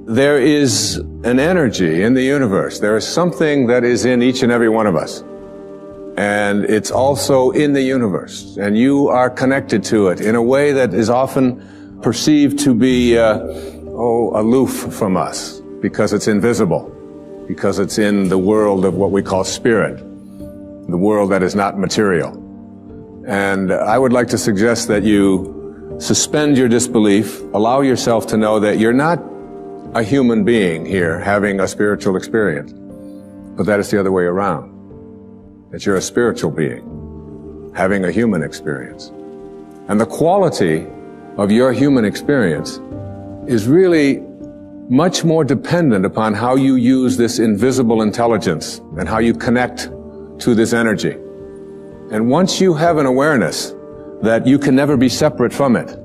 there is an energy in the universe. There is something that is in each and every one of us. And it's also in the universe. And you are connected to it in a way that is often perceived to be, aloof from us, because it's invisible, because it's in the world of what we call spirit, the world that is not material. And I would like to suggest that you suspend your disbelief, allow yourself to know that you're not a human being here having a spiritual experience, but that is the other way around. That you're a spiritual being having a human experience. And the quality of your human experience is really much more dependent upon how you use this invisible intelligence and how you connect to this energy. And once you have an awareness that you can never be separate from it,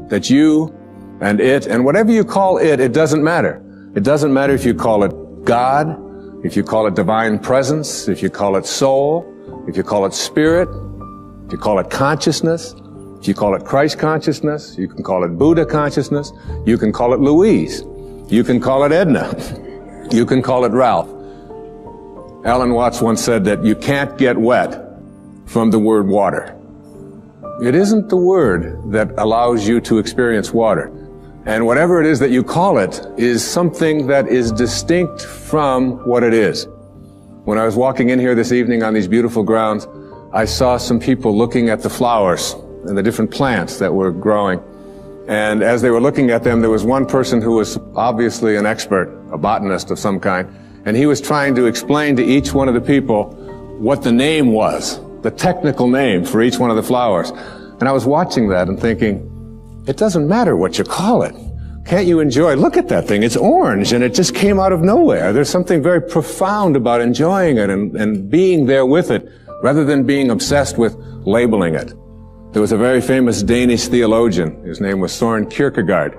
that you and it, and whatever you call it, it doesn't matter. It doesn't matter if you call it God, if you call it divine presence, if you call it soul, if you call it spirit, if you call it consciousness, if you call it Christ consciousness, you can call it Buddha consciousness, you can call it Louise, you can call it Edna, you can call it Ralph. Alan Watts once said that you can't get wet from the word water. It isn't the word that allows you to experience water. And whatever it is that you call it is something that is distinct from what it is. When I was walking in here this evening on these beautiful grounds, I saw some people looking at the flowers and the different plants that were growing. And as they were looking at them, there was one person who was obviously an expert, a botanist of some kind, and he was trying to explain to each one of the people what the name was, the technical name for each one of the flowers. And I was watching that and thinking, it doesn't matter what you call it. Can't you enjoy? Look at that thing. It's orange and it just came out of nowhere. There's something very profound about enjoying it and being there with it rather than being obsessed with labeling it. There was a very famous Danish theologian. His name was Søren Kierkegaard.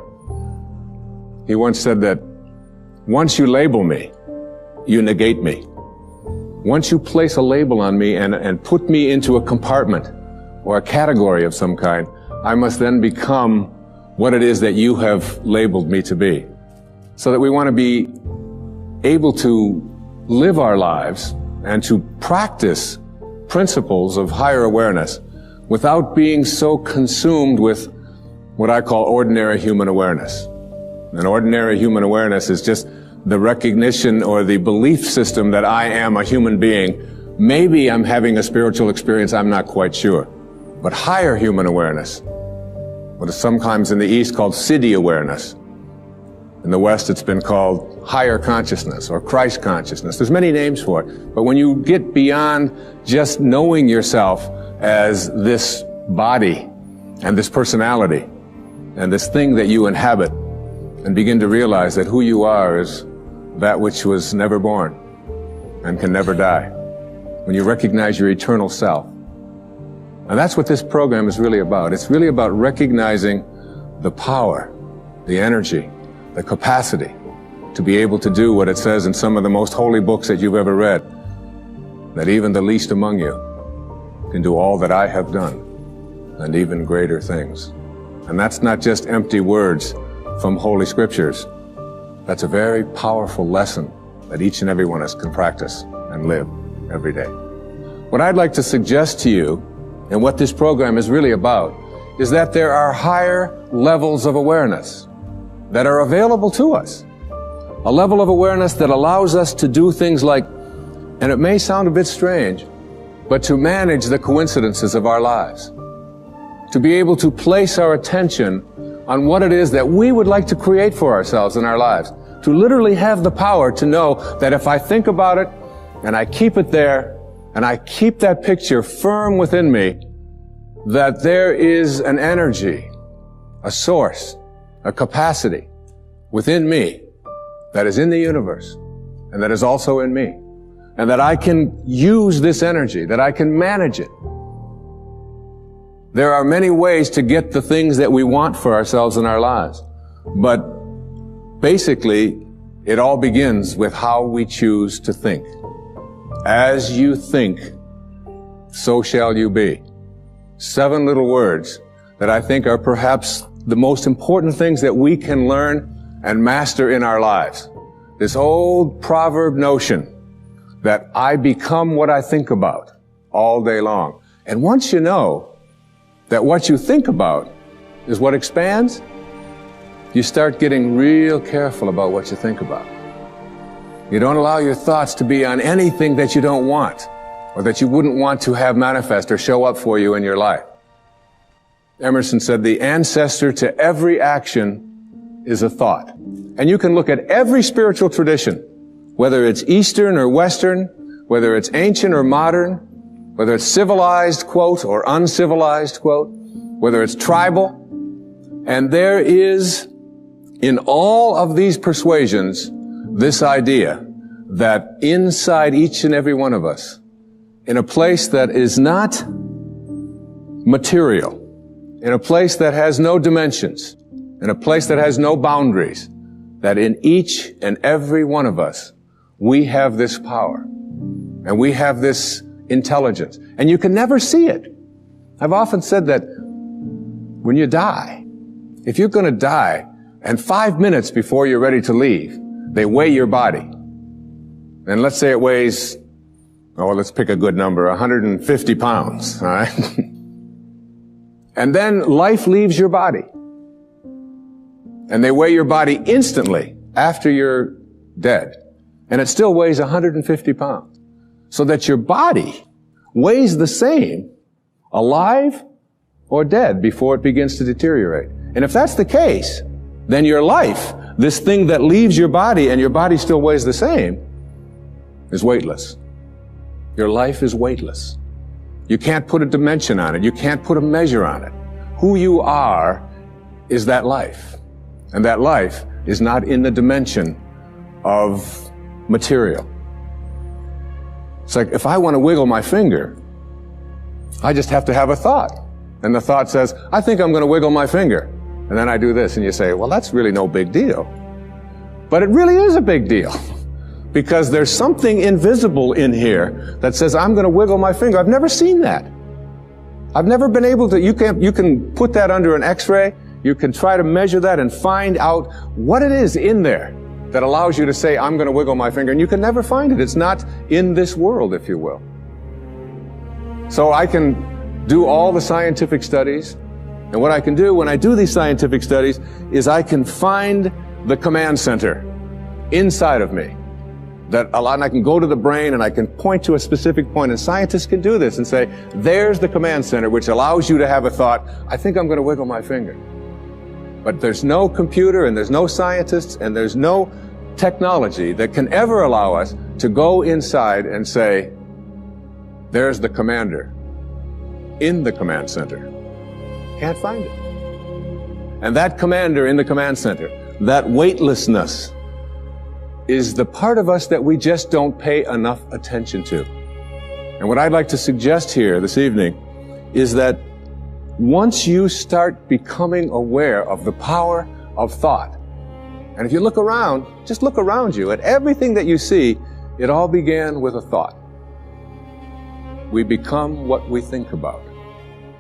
He once said that once you label me, you negate me. Once you place a label on me and put me into a compartment or a category of some kind, I must then become what it is that you have labeled me to be. So that we want to be able to live our lives and to practice principles of higher awareness without being so consumed with what I call ordinary human awareness. And ordinary human awareness is just the recognition or the belief system that I am a human being. Maybe I'm having a spiritual experience, I'm not quite sure. But higher human awareness, what is sometimes in the East called Siddhi awareness. In the West, it's been called higher consciousness or Christ consciousness. There's many names for it. But when you get beyond just knowing yourself as this body and this personality and this thing that you inhabit and begin to realize that who you are is that which was never born and can never die. When you recognize your eternal self. And that's what this program is really about. It's really about recognizing the power, the energy, the capacity to be able to do what it says in some of the most holy books that you've ever read, that even the least among you can do all that I have done and even greater things. And that's not just empty words from Holy Scriptures. That's a very powerful lesson that each and every one of us can practice and live every day. What I'd like to suggest to you, and what this program is really about, is that there are higher levels of awareness that are available to us. A level of awareness that allows us to do things like, and it may sound a bit strange, but to manage the coincidences of our lives. To be able to place our attention on what it is that we would like to create for ourselves in our lives. To literally have the power to know that if I think about it, and I keep it there, and I keep that picture firm within me, that there is an energy, a source, a capacity within me that is in the universe and that is also in me. And that I can use this energy, that I can manage it. There are many ways to get the things that we want for ourselves in our lives. But basically, it all begins with how we choose to think. As you think, so shall you be. 7 little words that I think are perhaps the most important things that we can learn and master in our lives. This old proverb notion that I become what I think about all day long. And once you know that what you think about is what expands, you start getting real careful about what you think about. You don't allow your thoughts to be on anything that you don't want or that you wouldn't want to have manifest or show up for you in your life. Emerson said, the ancestor to every action is a thought. And you can look at every spiritual tradition, whether it's Eastern or Western, whether it's ancient or modern, whether it's civilized, quote, or uncivilized, quote, whether it's tribal. And there is, in all of these persuasions, this idea that inside each and every one of us, in a place that is not material, in a place that has no dimensions, in a place that has no boundaries, that in each and every one of us, we have this power and we have this intelligence, and you can never see it. I've often said that when you die, if you're going to die and 5 minutes before you're ready to leave, they weigh your body. And let's say it weighs, let's pick a good number, 150 pounds, all right? And then life leaves your body. And they weigh your body instantly after you're dead. And it still weighs 150 pounds. So that your body weighs the same alive or dead before it begins to deteriorate. And if that's the case, then your life, this thing that leaves your body and your body still weighs the same, is weightless. Your life is weightless. You can't put a dimension on it. You can't put a measure on it. Who you are is that life. And that life is not in the dimension of material. It's like if I want to wiggle my finger, I just have to have a thought. And the thought says, I think I'm going to wiggle my finger. And then I do this, and you say, well, that's really no big deal. But it really is a big deal. Because there's something invisible in here that says, I'm going to wiggle my finger. I've never seen that. I've never been able to, you can put that under an X-ray. You can try to measure that and find out what it is in there that allows you to say, I'm going to wiggle my finger. And you can never find it. It's not in this world, if you will. So I can do all the scientific studies. And what I can do when I do these scientific studies is I can find the command center inside of me. And I can go to the brain and I can point to a specific point, and scientists can do this and say, there's the command center which allows you to have a thought, I think I'm going to wiggle my finger. But there's no computer and there's no scientists and there's no technology that can ever allow us to go inside and say, there's the commander in the command center. Can't find it. And that commander in the command center, that weightlessness, is the part of us that we just don't pay enough attention to. And what I'd like to suggest here this evening is that once you start becoming aware of the power of thought, and if you look around, just look around you at everything that you see, it all began with a thought. We become what we think about.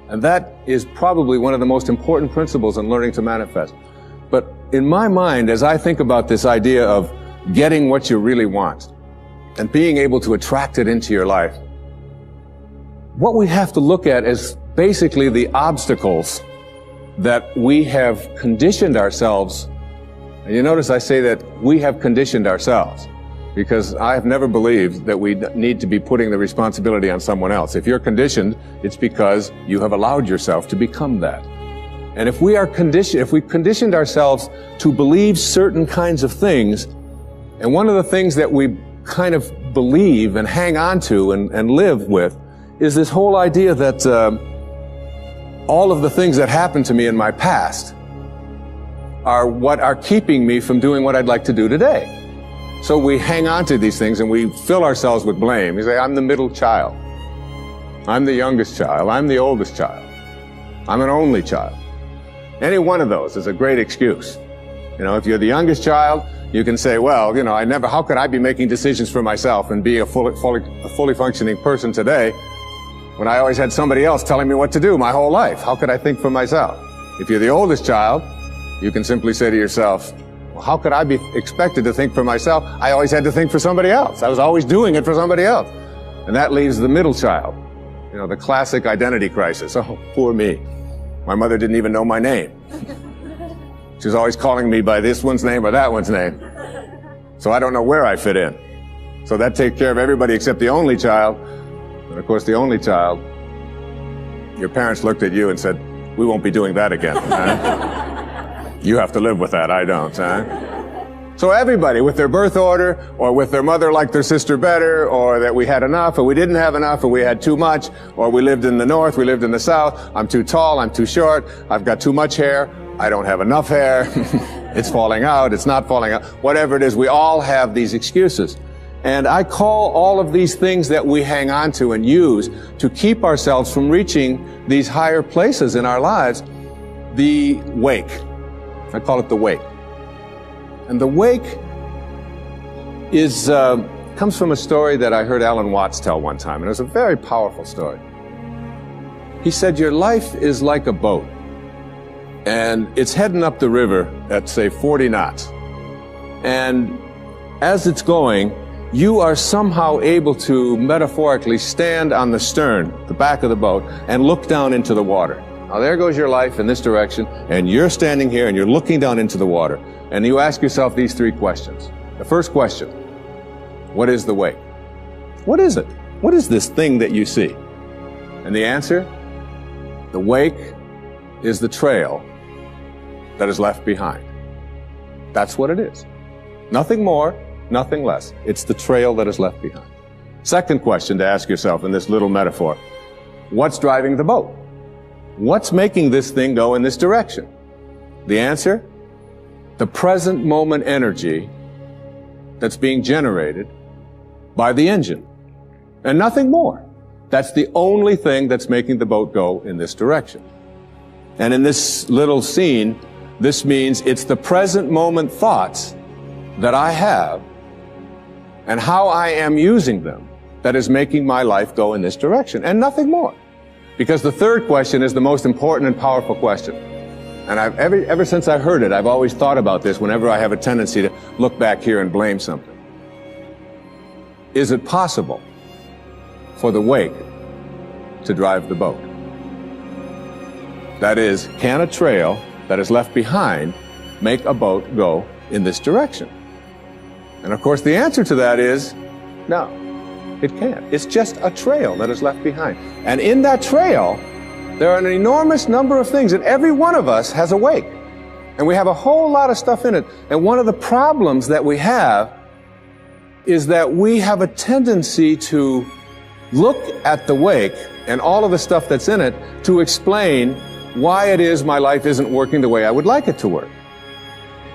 And that is probably one of the most important principles in learning to manifest. But in my mind, as I think about this idea of getting what you really want and being able to attract it into your life, what we have to look at is basically the obstacles that we have conditioned ourselves. And you notice I say that we have conditioned ourselves, because I have never believed that we need to be putting the responsibility on someone else. If you're conditioned, it's because you have allowed yourself to become that. And if we conditioned ourselves to believe certain kinds of things, and one of the things that we kind of believe and hang on to and live with is this whole idea that all of the things that happened to me in my past are what are keeping me from doing what I'd like to do today. So we hang on to these things and we fill ourselves with blame. You say, I'm the middle child. I'm the youngest child. I'm the oldest child. I'm an only child. Any one of those is a great excuse. You know, if you're the youngest child, you can say, well, how could I be making decisions for myself and be a fully functioning person today when I always had somebody else telling me what to do my whole life? How could I think for myself? If you're the oldest child, you can simply say to yourself, Well, how could I be expected to think for myself? I always had to think for somebody else. I was always doing it for somebody else. And that leaves the middle child. You know, the classic identity crisis. Oh, poor me. My mother didn't even know my name. She was always calling me by this one's name or that one's name. So I don't know where I fit in. So that takes care of everybody except the only child. And of course, the only child, your parents looked at you and said, we won't be doing that again. Huh? You have to live with that, I don't. Huh? So everybody, with their birth order, or with their mother liked their sister better, or that we had enough, or we didn't have enough, or we had too much, or we lived in the north, we lived in the south, I'm too tall, I'm too short, I've got too much hair, I don't have enough hair, it's falling out, it's not falling out, whatever it is, we all have these excuses. And I call all of these things that we hang on to and use to keep ourselves from reaching these higher places in our lives, the wake. I call it the wake. And the wake is comes from a story that I heard Alan Watts tell one time, and it was a very powerful story. He said, your life is like a boat, and it's heading up the river at, say, 40 knots. And as it's going, you are somehow able to metaphorically stand on the stern, the back of the boat, and look down into the water. Now there goes your life in this direction, and you're standing here and you're looking down into the water. And you ask yourself these three questions. The first question, what is the wake? What is it? What is this thing that you see? And the answer, the wake is the trail that is left behind. That's what it is. Nothing more, nothing less. It's the trail that is left behind. Second question to ask yourself in this little metaphor, what's driving the boat? What's making this thing go in this direction? The answer, the present moment energy that's being generated by the engine. And nothing more. That's the only thing that's making the boat go in this direction. And in this little scene, this means it's the present moment thoughts that I have and how I am using them that is making my life go in this direction, and nothing more. Because the third question is the most important and powerful question. And ever since I heard it, I've always thought about this whenever I have a tendency to look back here and blame something. Is it possible for the wake to drive the boat? That is, can a trail that is left behind make a boat go in this direction? And of course the answer to that is no, it can't. It's just a trail that is left behind. And in that trail, there are an enormous number of things, and every one of us has a wake. And we have a whole lot of stuff in it. And one of the problems that we have is that we have a tendency to look at the wake and all of the stuff that's in it to explain why it is my life isn't working the way I would like it to work.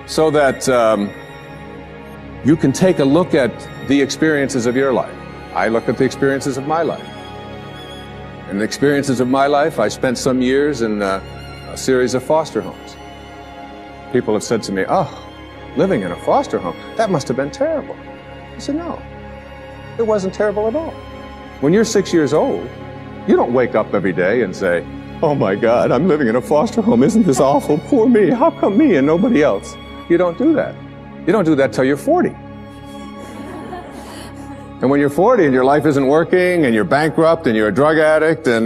So that you can take a look at the experiences of your life. I look at the experiences of my life. In the experiences of my life, I spent some years in a series of foster homes. People have said to me, oh, living in a foster home, that must have been terrible. I said, no, it wasn't terrible at all. When you're 6 years old, you don't wake up every day and say, oh my God, I'm living in a foster home. Isn't this awful? Poor me. How come me and nobody else? You don't do that. You don't do that till you're 40. And when you're 40 and your life isn't working and you're bankrupt and you're a drug addict and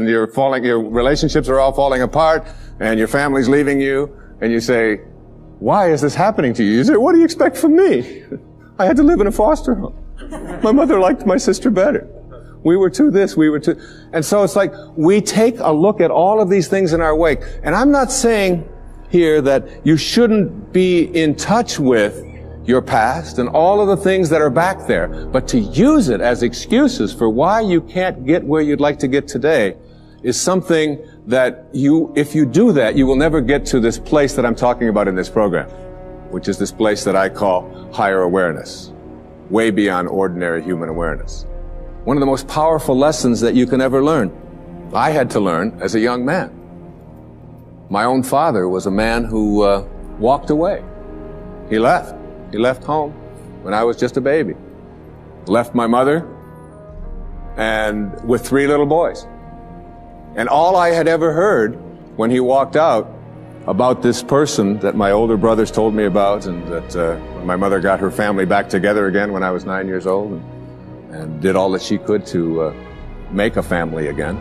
you're your relationships are all falling apart and your family's leaving you, and you say, why is this happening to you? You say, what do you expect from me? I had to live in a foster home. My mother liked my sister better. We were too this, we were too... And so it's like we take a look at all of these things in our wake. And I'm not saying here that you shouldn't be in touch with your past and all of the things that are back there, but to use it as excuses for why you can't get where you'd like to get today is something that if you do that, you will never get to this place that I'm talking about in this program, which is this place that I call higher awareness, way beyond ordinary human awareness. One of the most powerful lessons that you can ever learn, I had to learn as a young man. My own father was a man who walked away. He left. He left home when I was just a baby. Left my mother and with 3 little boys. And all I had ever heard when he walked out about this person that my older brothers told me about, and that my mother got her family back together again when I was 9 years old, and did all that she could to make a family again,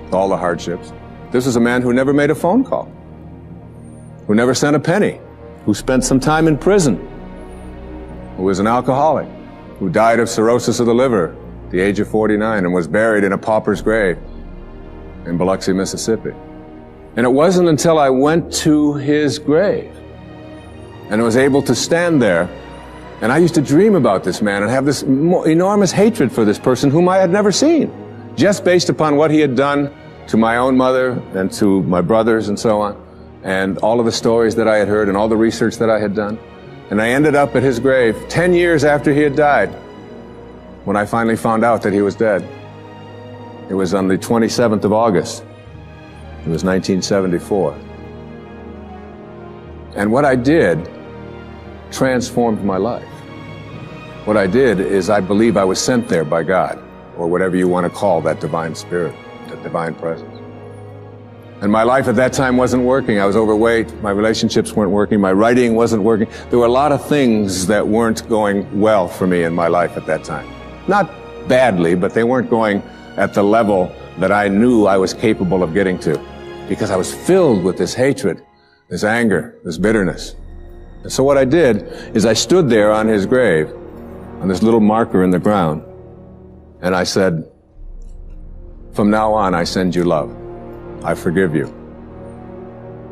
with all the hardships. This is a man who never made a phone call, who never sent a penny, who spent some time in prison, who was an alcoholic, who died of cirrhosis of the liver at the age of 49 and was buried in a pauper's grave in Biloxi, Mississippi. And it wasn't until I went to his grave and was able to stand there, and I used to dream about this man and have this enormous hatred for this person whom I had never seen, just based upon what he had done to my own mother and to my brothers and so on, and all of the stories that I had heard and all the research that I had done. And I ended up at his grave 10 years after he had died, when I finally found out that he was dead. It was on the 27th of August. It was 1974. And what I did transformed my life. What I did is, I believe I was sent there by God, or whatever you want to call that divine spirit, that divine presence. And my life at that time wasn't working. I was overweight. My relationships weren't working. My writing wasn't working. There were a lot of things that weren't going well for me in my life at that time. Not badly, but they weren't going at the level that I knew I was capable of getting to, because I was filled with this hatred, this anger, this bitterness. And so what I did is I stood there on his grave, on this little marker in the ground, and I said, "From now on, I send you love. I forgive you."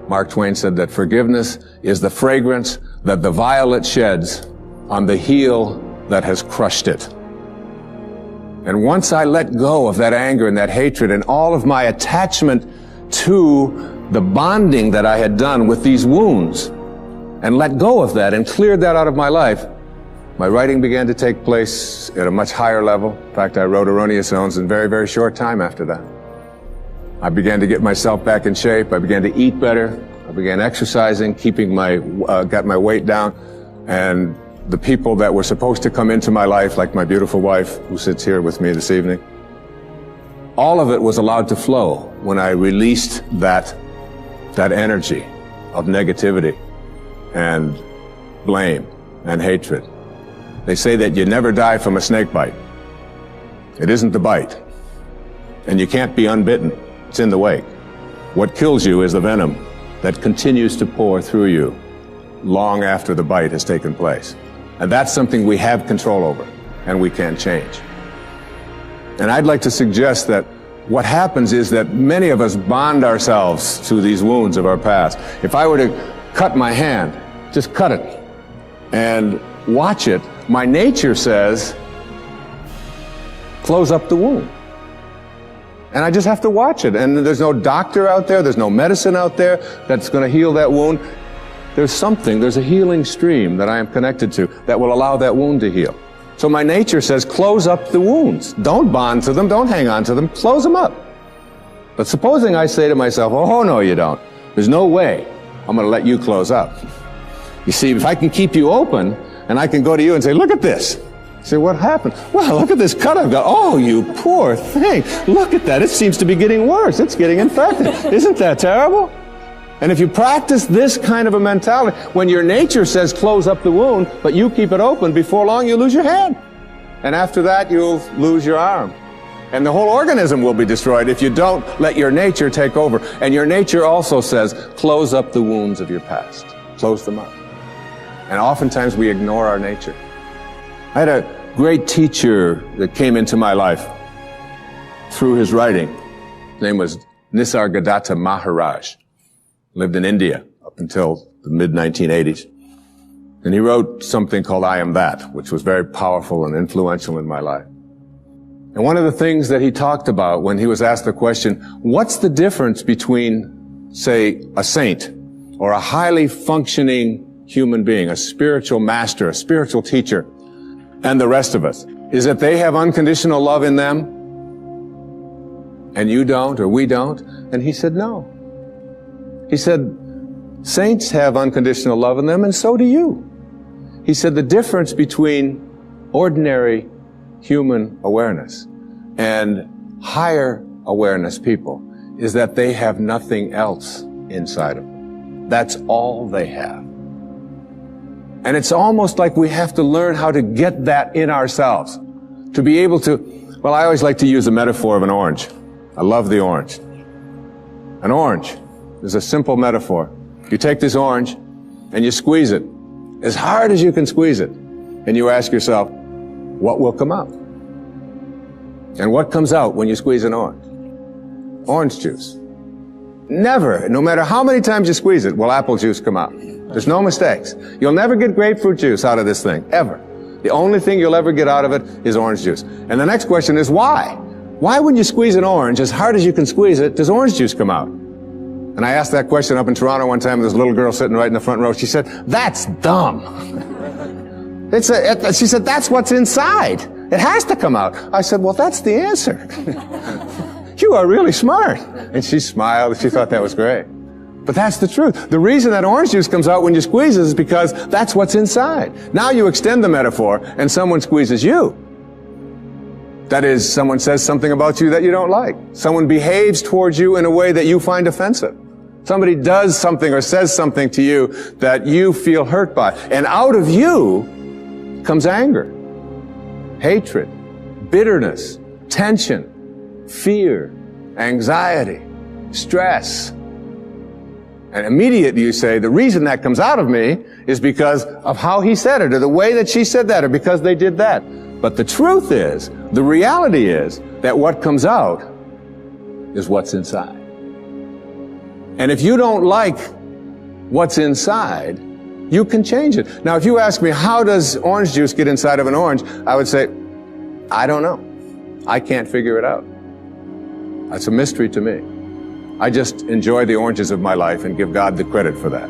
Mark Twain said that forgiveness is the fragrance that the violet sheds on the heel that has crushed it. And once I let go of that anger and that hatred and all of my attachment to the bonding that I had done with these wounds, and let go of that and cleared that out of my life, my writing began to take place at a much higher level. In fact, I wrote Erroneous Zones in very, very short time after that. I began to get myself back in shape. I began to eat better. I began exercising, got my weight down, and the people that were supposed to come into my life, like my beautiful wife who sits here with me this evening, all of it was allowed to flow when I released that energy of negativity and blame and hatred. They say that you never die from a snake bite. It isn't the bite. And you can't be unbitten. It's in the wake. What kills you is the venom that continues to pour through you long after the bite has taken place. And that's something we have control over, and we can change. And I'd like to suggest that what happens is that many of us bond ourselves to these wounds of our past. If I were to cut my hand, just cut it and watch it, my nature says, close up the wound. And I just have to watch it. And there's no doctor out there, there's no medicine out there that's going to heal that wound. There's a healing stream that I am connected to that will allow that wound to heal. So my nature says, close up the wounds. Don't bond to them, don't hang on to them, close them up. But supposing I say to myself, oh no you don't. There's no way I'm going to let you close up. You see, if I can keep you open, and I can go to you and say, look at this. You say, what happened? Well, look at this cut I've got. Oh, you poor thing. Look at that. It seems to be getting worse. It's getting infected. Isn't that terrible? And if you practice this kind of a mentality, when your nature says close up the wound, but you keep it open, before long you lose your hand. And after that, you'll lose your arm. And the whole organism will be destroyed if you don't let your nature take over. And your nature also says, close up the wounds of your past. Close them up. And oftentimes we ignore our nature. I had a great teacher that came into my life through his writing. His name was Nisargadatta Maharaj. Lived in India up until the mid-1980s. And he wrote something called I Am That, which was very powerful and influential in my life. And one of the things that he talked about when he was asked the question, what's the difference between, say, a saint or a highly functioning human being, a spiritual master, a spiritual teacher, and the rest of us? Is that they have unconditional love in them and you don't, or we don't? And he said, no. He said, saints have unconditional love in them, and so do you. He said the difference between ordinary human awareness and higher awareness people is that they have nothing else inside of them. That's all they have. And it's almost like we have to learn how to get that in ourselves. To be able to, well, I always like to use the metaphor of an orange. I love the orange. An orange is a simple metaphor. You take this orange and you squeeze it as hard as you can squeeze it. And you ask yourself, what will come out? And what comes out when you squeeze an orange? Orange juice. Never, no matter how many times you squeeze it, will apple juice come out. There's no mistakes. You'll never get grapefruit juice out of this thing, ever. The only thing you'll ever get out of it is orange juice. And the next question is why? Why when you squeeze an orange, as hard as you can squeeze it, does orange juice come out? And I asked that question up in Toronto one time, there's a little girl sitting right in the front row. She said, that's dumb. She said, that's what's inside. It has to come out. I said, well, that's the answer. You are really smart. And she smiled. She thought that was great. But that's the truth. The reason that orange juice comes out when you squeeze it is because that's what's inside. Now you extend the metaphor and someone squeezes you. That is, someone says something about you that you don't like. Someone behaves towards you in a way that you find offensive. Somebody does something or says something to you that you feel hurt by. And out of you comes anger, hatred, bitterness, tension, fear, anxiety, stress. And immediately you say, the reason that comes out of me is because of how he said it, or the way that she said that, or because they did that. But the truth is, the reality is, that what comes out is what's inside. And if you don't like what's inside, you can change it. Now, if you ask me, how does orange juice get inside of an orange? I would say, I don't know. I can't figure it out. That's a mystery to me. I just enjoy the oranges of my life and give God the credit for that.